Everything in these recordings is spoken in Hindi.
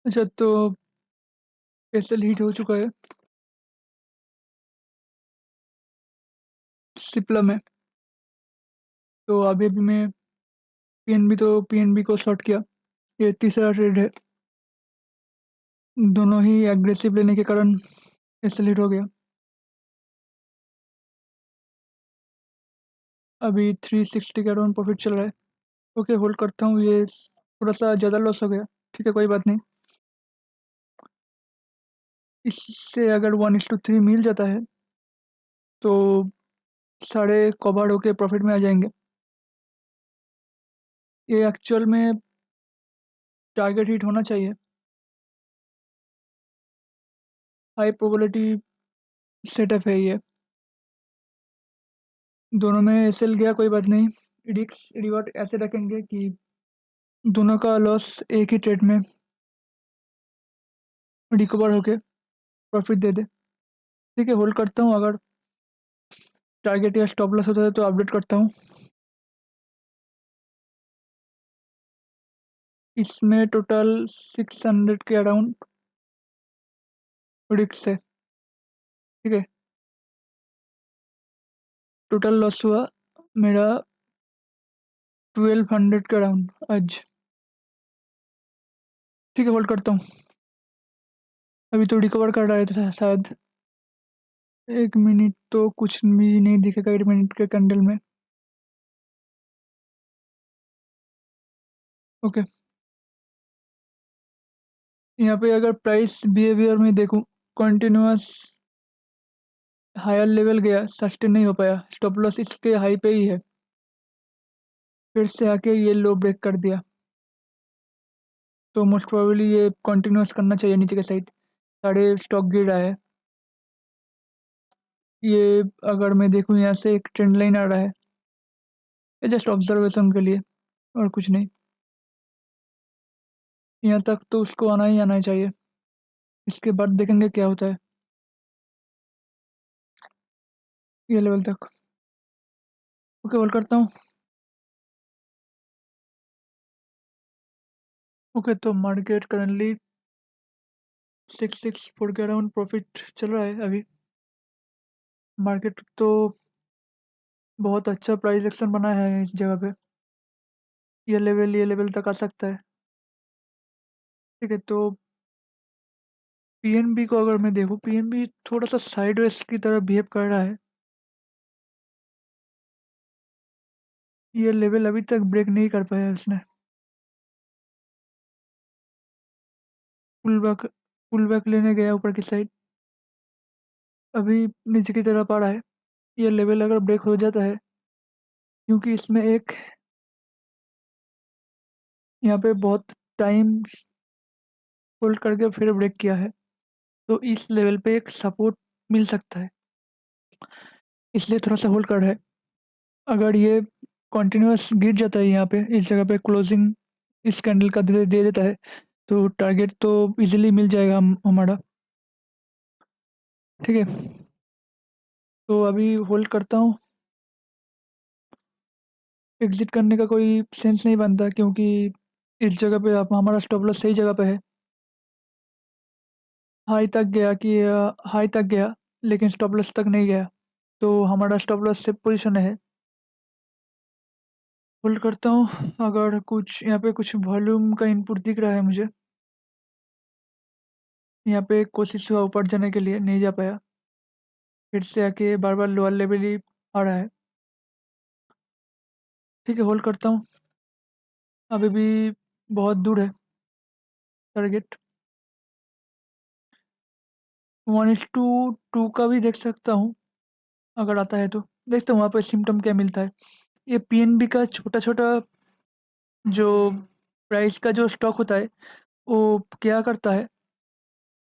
अच्छा, तो एसएल हीट हो चुका है सिप्ला में। तो अभी-अभी मैं पीएनबी को शॉर्ट किया। ये तीसरा ट्रेड है। दोनों ही एग्रेसिव लेने के कारण एसएल हिट हो गया। अभी 360 के अराउंड प्रॉफिट चल रहा है। ओके, होल्ड करता हूँ। ये थोड़ा-सा ज़्यादा लॉस हो गया। ठीक है, कोई बात नहीं। इससे अगर 1:3 मिल जाता है तो सारे कवर होके प्रॉफिट में आ जाएँगे। ये एक्चुअल में टारगेट हिट होना चाहिए। हाई प्रोबेबिलिटी सेटअप है ये। दोनों में एसएल गया, कोई बात नहीं। रिस्क रिवॉर्ड ऐसे रखेंगे कि दोनों का लॉस एक ही ट्रेड में रिकवर होके प्रॉफिट दे दे। ठीक है, होल्ड करता हूँ। अगर टारगेट या स्टॉप लॉस होता है तो अपडेट करता हूँ। इसमें टोटल 600 के अराउंड रिस्क है। ठीक है, टोटल लॉस हुआ मेरा 1200 के अराउंड आज। ठीक है, होल्ड करता हूँ। अभी तो रिकवर कर रहा है था शायद। 1 मिनट तो कुछ भी नहीं दिखेगा 1 मिनट के कैंडल में। ओके, यहाँ पे अगर प्राइस बिहेवियर में देखूँ, कंटिन्यूअस हायर लेवल गया, सस्टेन नहीं हो पाया। स्टॉप लॉस इसके हाई पे ही है। फिर से आके ये लो ब्रेक कर दिया, तो मोस्ट प्रोबेबली ये कंटिन्यूअस करना चाहिए नीचे के साइड। साढ़े स्टॉक गिर रहा है। ये अगर मैं देखूँ यहाँ से एक ट्रेंड लाइन आ रहा है, ये जस्ट ऑब्जर्वेशन के लिए और कुछ नहीं। यहाँ तक तो उसको आना ही आना चाहिए। इसके बाद देखेंगे क्या होता है ये लेवल तक। ओके, होल्ड करता हूँ। ओके, तो मार्केट करंटली 664 के अराउंड प्रॉफिट चल रहा है अभी। मार्केट तो बहुत अच्छा प्राइस एक्शन बना है इस जगह पे। ये लेवल तक आ सकता है। ठीक है, तो पीएनबी को अगर मैं देखूँ, पीएनबी थोड़ा-सा साइडवेज की तरह बिहेव कर रहा है। ये लेवल अभी तक ब्रेक नहीं कर पाया है उसने। पुल बैक लेने गया ऊपर की साइड, अभी नीचे की तरफ आ रहा है। ये लेवल अगर ब्रेक हो जाता है, क्योंकि इसमें एक यहाँ पे बहुत टाइम होल्ड करके फिर ब्रेक किया है, तो इस लेवल पे एक सपोर्ट मिल सकता है, इसलिए थोड़ा-सा होल्ड कर रहा है। अगर ये कंटिन्यूअस गिर जाता है यहाँ पे, इस जगह पे क्लोजिंग इस कैंडल का दे दे देता है, तो टारगेट तो इजीली मिल जाएगा हमारा। ठीक है, तो अभी होल्ड करता हूँ। एग्जिट करने का कोई सेंस नहीं बनता, क्योंकि इस जगह पे आप हमारा स्टॉप लॉस सही जगह पे है। हाई तक गया, लेकिन स्टॉप लॉस तक नहीं गया, तो हमारा स्टॉप लॉस से पोजीशन है। होल्ड करता हूँ। अगर कुछ यहाँ पे कुछ वॉल्यूम का इनपुट दिख रहा है मुझे। यहाँ पे कोशिश हुआ ऊपर जाने के लिए, नहीं जा पाया। फिर से आके बार-बार लोअर लेवल ही आ रहा है। ठीक है, होल्ड करता हूँ। अभी भी बहुत दूर है टारगेट। 1:2 का भी देख सकता हूँ, अगर आता है तो। देखता हूँ वहाँ पे सिम्पटम क्या मिलता है। ये पीएनबी का छोटा-छोटा जो प्राइस का जो स्टॉक होता है, वो क्या करता है,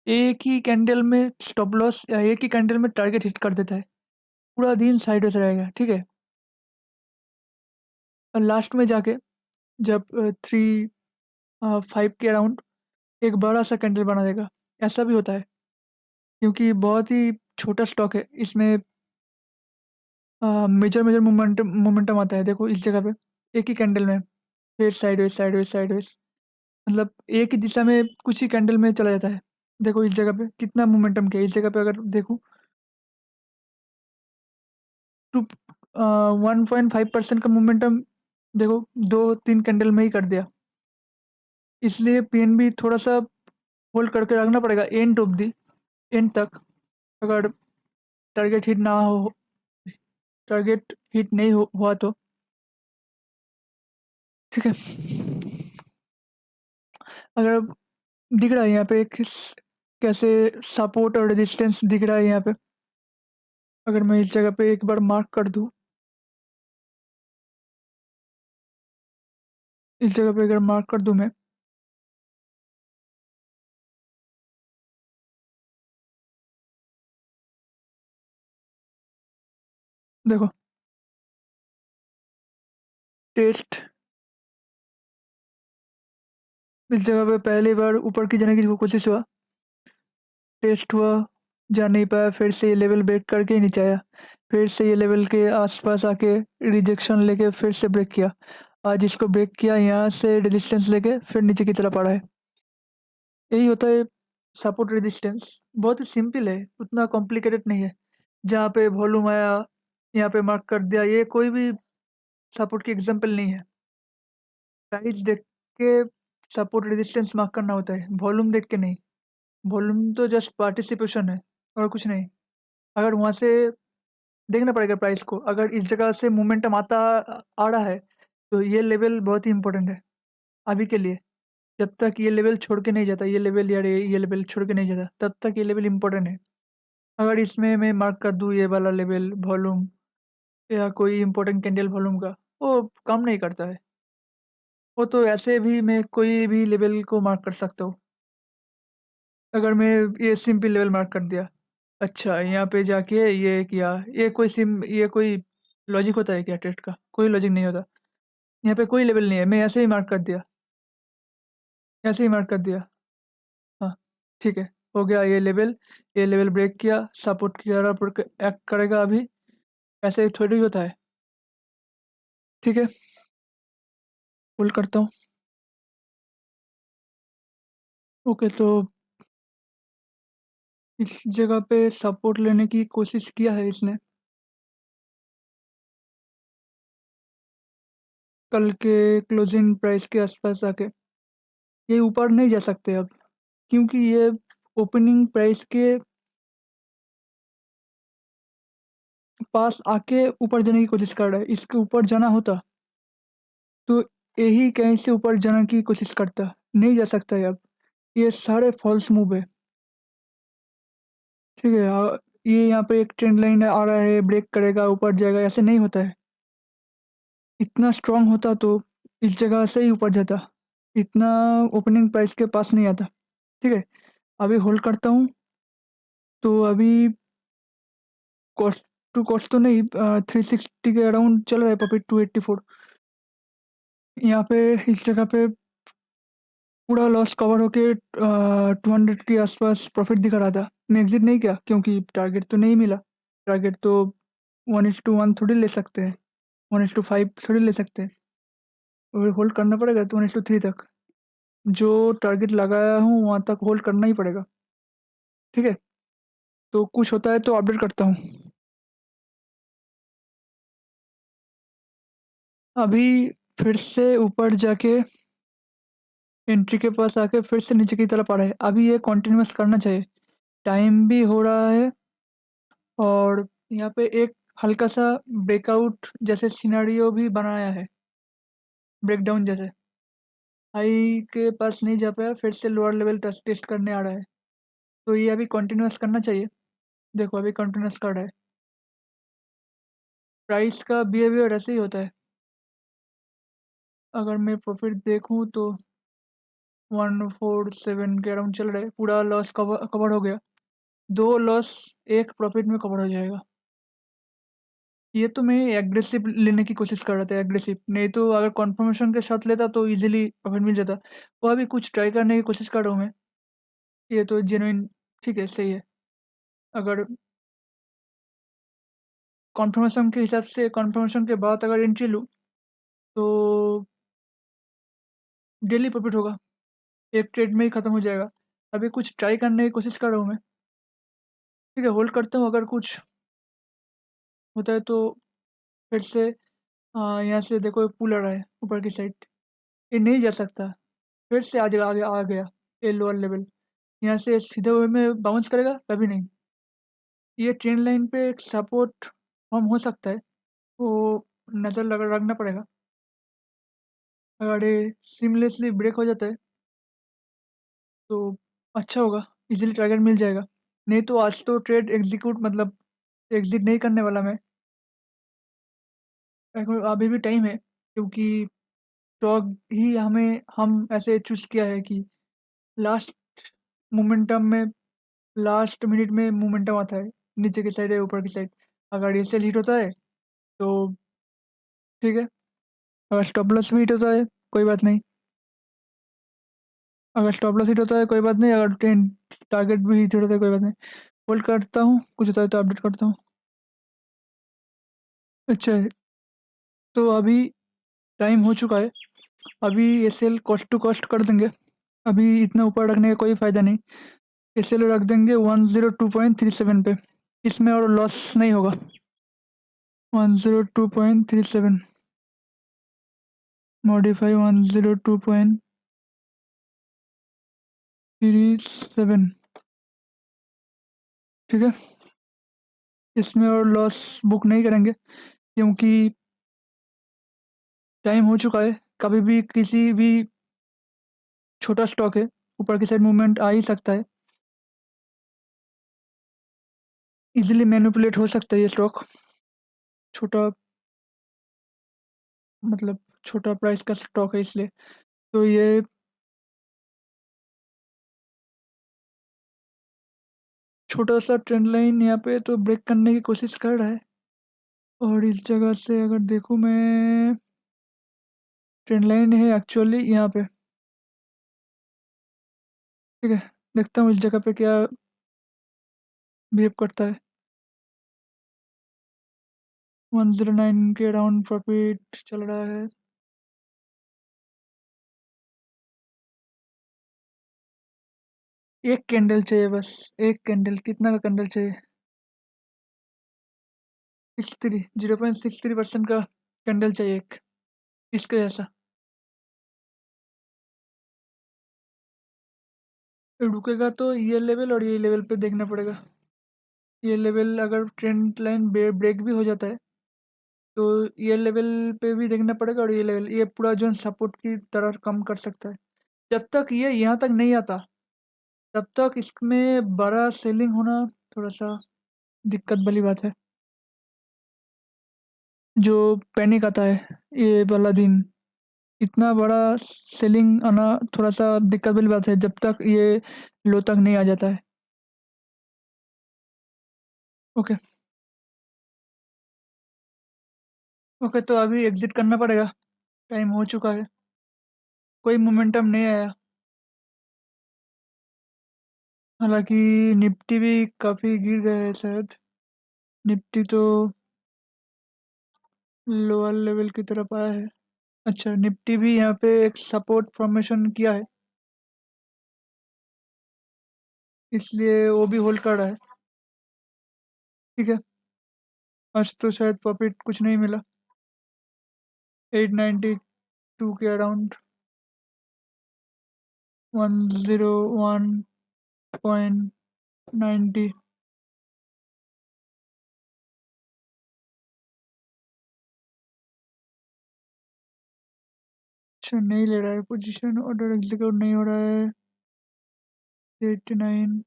एक ही कैंडल में स्टॉप लॉस या एक ही कैंडल में टारगेट हिट कर देता है। पूरा दिन साइडवेज रहेगा, ठीक है? और लास्ट में जाके जब 5 के अराउंड एक बड़ा-सा कैंडल बना देगा। ऐसा भी होता है, क्योंकि बहुत ही छोटा स्टॉक है। इसमें मेजर मेजर मोमेंटम मोमेंटम आता है। देखो इस जगह पे, एक ही कैंडल में, फिर साइडवेज, साइडवेज, साइडवेज। मतलब एक ही दिशा में कुछ ही कैंडल में चला जाता है। देखो इस जगह पे कितना मोमेंटम क्या है, इस जगह पे अगर देखूँ टू 1.5% का मोमेंटम देखो 2-3 कैंडल में ही कर दिया। इसलिए पीएनबी थोड़ा-सा होल्ड करके रखना पड़ेगा एंड ऑफ द एंड तक। अगर टारगेट हिट ना हो टारगेट हिट नहीं हुआ तो ठीक है। अगर दिख रहा है यहाँ पे कैसे सपोर्ट और रेजिस्टेंस दिख रहा है यहाँ पे। अगर मैं इस जगह पे एक बार मार्क कर दूँ, इस जगह पे अगर मार्क कर दूँ मैं, देखो टेस्ट इस जगह पे पहली बार ऊपर की जाने की कोशिश हुआ, टेस्ट हुआ, जा नहीं पाया, फिर से ये लेवल ब्रेक करके ही नीचे आया, फिर से ये लेवल के आसपास आके रिजेक्शन लेके फिर से ब्रेक किया। आज इसको ब्रेक किया, यहाँ से रेजिस्टेंस लेके फिर नीचे की तरफ आ रहा है। यही होता है सपोर्ट रेजिस्टेंस। बहुत ही सिंपल है, उतना कॉम्प्लिकेटेड नहीं है। जहाँ पे वॉल्यूम आया, यहाँ पे मार्क कर दिया, ये कोई भी सपोर्ट की एग्जांपल नहीं है। प्राइस देख के सपोर्ट रेजिस्टेंस मार्क करना होता है, वॉल्यूम देख के नहीं। वॉल्यूम तो जस्ट पार्टिसिपेशन है और कुछ नहीं। अगर वहाँ से देखना पड़ेगा प्राइस को, अगर इस जगह से मोमेंटम आ रहा है, तो ये लेवल बहुत ही इम्पोर्टेंट है अभी के लिए। जब तक ये लेवल छोड़ के नहीं जाता, ये लेवल या ये लेवल छोड़ के नहीं जाता, तब तक ये लेवल इम्पोर्टेंट है। अगर इसमें मैं मार्क कर दूँ ये वाला लेवल वॉल्यूम या कोई इम्पोर्टेंट कैंडल वॉल्यूम का, वो काम नहीं करता है। वो तो ऐसे भी मैं कोई भी लेवल को मार्क कर सकता हूँ। अगर मैं ये सिंपल लेवल मार्क कर दिया, अच्छा यहाँ पे जाके ये किया, ये कोई लॉजिक होता है क्या ट्रेड का? कोई लॉजिक नहीं होता। यहाँ पे कोई लेवल नहीं है, मैं ऐसे ही मार्क कर दिया, ऐसे ही मार्क कर दिया। हाँ, ठीक है, हो गया ये लेवल ब्रेक किया, सपोर्ट की तरह एक्ट करेगा अभी, ऐसे थोड़ी होता है। ठीक है, पुल करता हूँ। ओके, तो इस जगह पे सपोर्ट लेने की कोशिश किया है इसने, कल के क्लोजिंग प्राइस के आसपास आके। ये ऊपर नहीं जा सकते अब, क्योंकि ये ओपनिंग प्राइस के पास आके ऊपर जाने की कोशिश कर रहा है। इसके ऊपर जाना होता तो यही कहीं से ऊपर जाने की कोशिश करता, नहीं जा सकता है अब। ये सारे फॉल्स मूव है। ठीक है, ये यहाँ पे एक ट्रेंड लाइन आ रहा है, ब्रेक करेगा, ऊपर जाएगा, ऐसे नहीं होता है। इतना स्ट्रांग होता तो इस जगह से ही ऊपर जाता, इतना ओपनिंग प्राइस के पास नहीं आता। ठीक है, अभी होल्ड करता हूँ। तो अभी कॉस्ट टू कॉस्ट तो नहीं, 360 के अराउंड चल रहा है प्रॉफिट, 284। यहाँ पे इस जगह पे पूरा लॉस कवर होके 200 के आसपास प्रॉफिट दिखा रहा था। मैं एग्जिट नहीं किया क्योंकि टारगेट तो नहीं मिला। टारगेट तो 1:1 थोड़ी ले सकते हैं, 1:5 थोड़ी ले सकते हैं, और होल्ड करना पड़ेगा तो 1:3 तक। जो टारगेट लगाया हूँ वहाँ तक होल्ड करना ही पड़ेगा। ठीक है, तो कुछ होता है तो अपडेट करता हूँ। अभी फिर से ऊपर जाके एंट्री के पास आके फिर से नीचे की तरफ आ रहा है। अभी ये कंटिन्यूअस करना चाहिए, टाइम भी हो रहा है, और यहाँ पे एक हल्का सा ब्रेकआउट जैसे सिनेरियो भी बनाया है, ब्रेकडाउन जैसे। हाई के पास नहीं जा पाया, फिर से लोअर लेवल टेस्ट टेस्ट करने आ रहा है, तो ये अभी कंटिन्यूअस करना चाहिए। देखो अभी कंटिन्यूअस कर रहा है। प्राइस का बिहेवियर ऐसे ही होता है। अगर मैं प्रॉफिट देखूँ तो 147 के अराउंड चल रहा है, पूरा लॉस कवर हो गया। दो लॉस एक प्रॉफिट में कवर हो जाएगा। ये तो मैं एग्रेसिव लेने की कोशिश कर रहा था, एग्रेसिव नहीं तो अगर कन्फर्मेशन के साथ लेता तो इजीली प्रॉफिट मिल जाता। वो अभी कुछ ट्राई करने की कोशिश कर रहा हूँ मैं। ये तो जेन्युइन, ठीक है, सही है। अगर कन्फर्मेशन के हिसाब से, कन्फर्मेशन के बाद अगर एंट्री लूँ तो डेली प्रॉफिट होगा। एक ट्रेड में ही ख़त्म हो जाएगा। अभी कुछ ट्राई करने की कोशिश कर रहा हूँ मैं। ठीक है, होल्ड करता हूँ, अगर कुछ होता है तो फिर से यहाँ से देखो पुल आ रहा है ऊपर की साइड, ये नहीं जा सकता। फिर से आगे आ गया ये लोअर लेवल, यहाँ से सीधे वे में बाउंस करेगा कभी नहीं। ये ट्रेंड लाइन पे एक सपोर्ट फॉर्म हो सकता है, वो नज़र लगा रखना पड़ेगा। अगर ये सीमलेसली ब्रेक हो जाता है तो अच्छा होगा, इजीली टारगेट मिल जाएगा। नहीं तो आज तो ट्रेड एग्जीक्यूट मतलब एग्जिट नहीं करने वाला मैं। अभी भी टाइम है, क्योंकि स्टॉक ही हम ऐसे चूज किया है कि लास्ट मोमेंटम में, लास्ट मिनट में मोमेंटम आता है, नीचे की साइड या ऊपर की साइड। अगर ये सेल हिट होता है तो ठीक है, अगर स्टॉप लॉस भी हिट होता है कोई बात नहीं। अगर स्टॉप लॉस हिट होता है कोई बात नहीं, अगर ट्रेंड टारगेट भी हिट होता है कोई बात नहीं। होल्ड करता हूँ, कुछ होता है तो अपडेट करता हूँ। अच्छा है, तो अभी टाइम हो चुका है। अभी ये सेल कॉस्ट टू कॉस्ट कर देंगे। अभी इतना ऊपर रखने का कोई फ़ायदा नहीं। ये सेल रख देंगे 102.37 पे, इसमें और लॉस नहीं होगा। 102.37 मॉडिफाई 102.37, ठीक है। इसमें और लॉस बुक नहीं करेंगे, क्योंकि टाइम हो चुका है। कभी भी किसी भी छोटा स्टॉक है, ऊपर की साइड मूवमेंट आ ही सकता है, इजीली मैनिपुलेट हो सकता है ये स्टॉक। छोटा मतलब छोटा प्राइस का स्टॉक है इसलिए। तो ये छोटा सा ट्रेंड लाइन यहाँ पे तो ब्रेक करने की कोशिश कर रहा है। और इस जगह से अगर देखूँ मैं, ट्रेंड लाइन है एक्चुअली यहाँ पे, ठीक है। देखता हूँ इस जगह पे क्या बिहेव करता है। 109 के अराउंड प्रॉफिट चल रहा है। एक कैंडल चाहिए बस, एक कैंडल। कितना का कैंडल चाहिए? 0.63% का कैंडल चाहिए एक, इसके जैसा। रुकेगा तो ये लेवल और ये लेवल पे देखना पड़ेगा। ये लेवल अगर ट्रेंड लाइन ब्रेक भी हो जाता है तो ये लेवल पे भी देखना पड़ेगा, और ये लेवल, ये पूरा जोन सपोर्ट की तरह कम कर सकता है। जब तक ये यहाँ तक नहीं आता तब तक इसमें बड़ा सेलिंग होना थोड़ा सा दिक्कत वाली बात है। जो पैनिक आता है ये वाला दिन, इतना बड़ा सेलिंग आना थोड़ा सा दिक्कत वाली बात है, जब तक ये लो तक नहीं आ जाता है। ओके। ओके, तो अभी एग्जिट करना पड़ेगा, टाइम हो चुका है। कोई मोमेंटम नहीं आया। हालांकि निफ्टी भी काफ़ी गिर गया है शायद। निफ्टी तो लोअर लेवल की तरफ आया है। अच्छा, निफ्टी भी यहाँ पे एक सपोर्ट फॉर्मेशन किया है, इसलिए वो भी होल्ड कर रहा है। ठीक है, आज तो शायद प्रॉफिट कुछ नहीं मिला। 892 के अराउंड, 101.90। अच्छा, नहीं ले रहा है पोजीशन, ऑर्डर एग्जीक्यूट नहीं हो रहा है। 89।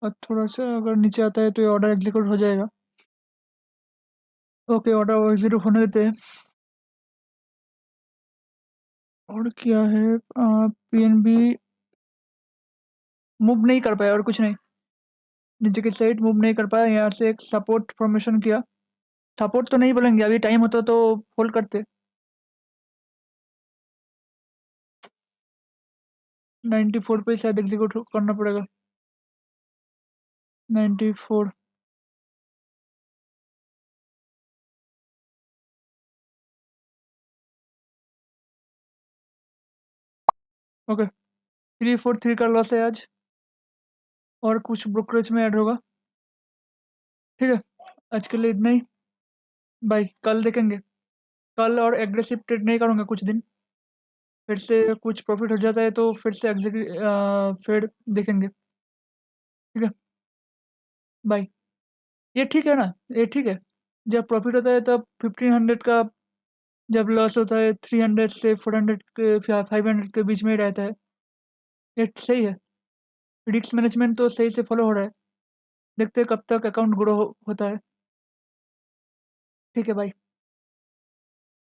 और थोड़ा सा अगर नीचे आता है तो ये ऑर्डर एग्जीक्यूट हो जाएगा। ओके, ऑर्डर एग्जीक्यूट होने देते हैं। और क्या है, पीएनबी मूव नहीं कर पाया और कुछ नहीं। नीचे की साइड मूव नहीं कर पाया, यहाँ से एक सपोर्ट फॉर्मेशन किया। सपोर्ट तो नहीं बोलेंगे, अभी टाइम होता तो होल्ड करते। 94 पे शायद एग्जीक्यूट करना पड़ेगा। 94। ओके, 343 का लॉस है आज, और कुछ ब्रोकरेज में ऐड होगा। ठीक है, आज के लिए इतना ही। बाय, कल देखेंगे। कल और एग्रेसिव ट्रेड नहीं करूँगा कुछ दिन, फिर से कुछ प्रॉफिट हो जाता है तो फिर से फिर देखेंगे। ठीक है, बाय। ये ठीक है ना? ये ठीक है? जब प्रॉफिट होता है तब 1500 का, जब लॉस होता है 300 से 400 के 500 के बीच में ही रहता है। ये सही है। रिस्क मैनेजमेंट तो सही से फॉलो हो रहा है। देखते हैं कब तक अकाउंट ग्रो होता है। ठीक है, बाय।